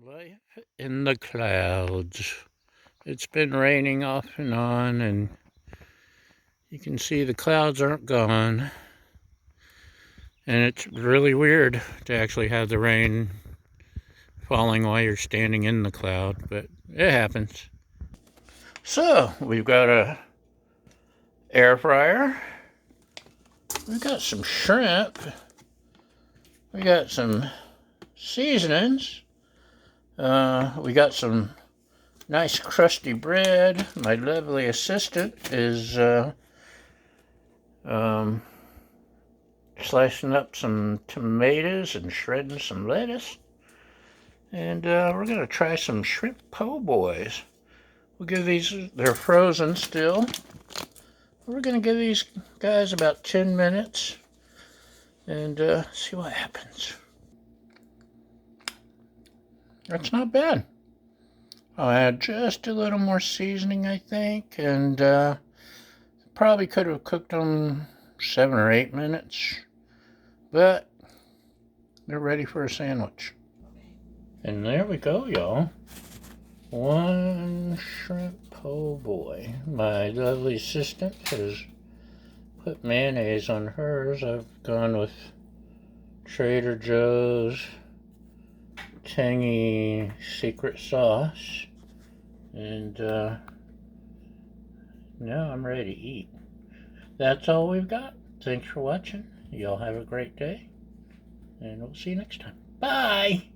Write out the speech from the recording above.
Life in the clouds. It's been raining off and on, and you can see the clouds aren't gone. And it's really weird to actually have the rain falling while you're standing in the cloud, but it happens. So, we've got a air fryer. We've got some shrimp. We got some seasonings. We got some nice crusty bread. My lovely assistant is slicing up some tomatoes and shredding some lettuce. And we're going to try some shrimp po' boys. We'll give these, they're frozen still. We're going to give these guys about 10 minutes and see what happens. That's not bad. I'll add just a little more seasoning, I think, and probably could have cooked them 7 or 8 minutes, but they're ready for a sandwich. And there we go, y'all. One shrimp po' boy. My lovely assistant has put mayonnaise on hers. I've gone with Trader Joe's tangy secret sauce. And now I'm ready to eat. That's all we've got. Thanks for watching. Y'all have a great day. And we'll see you next time. Bye!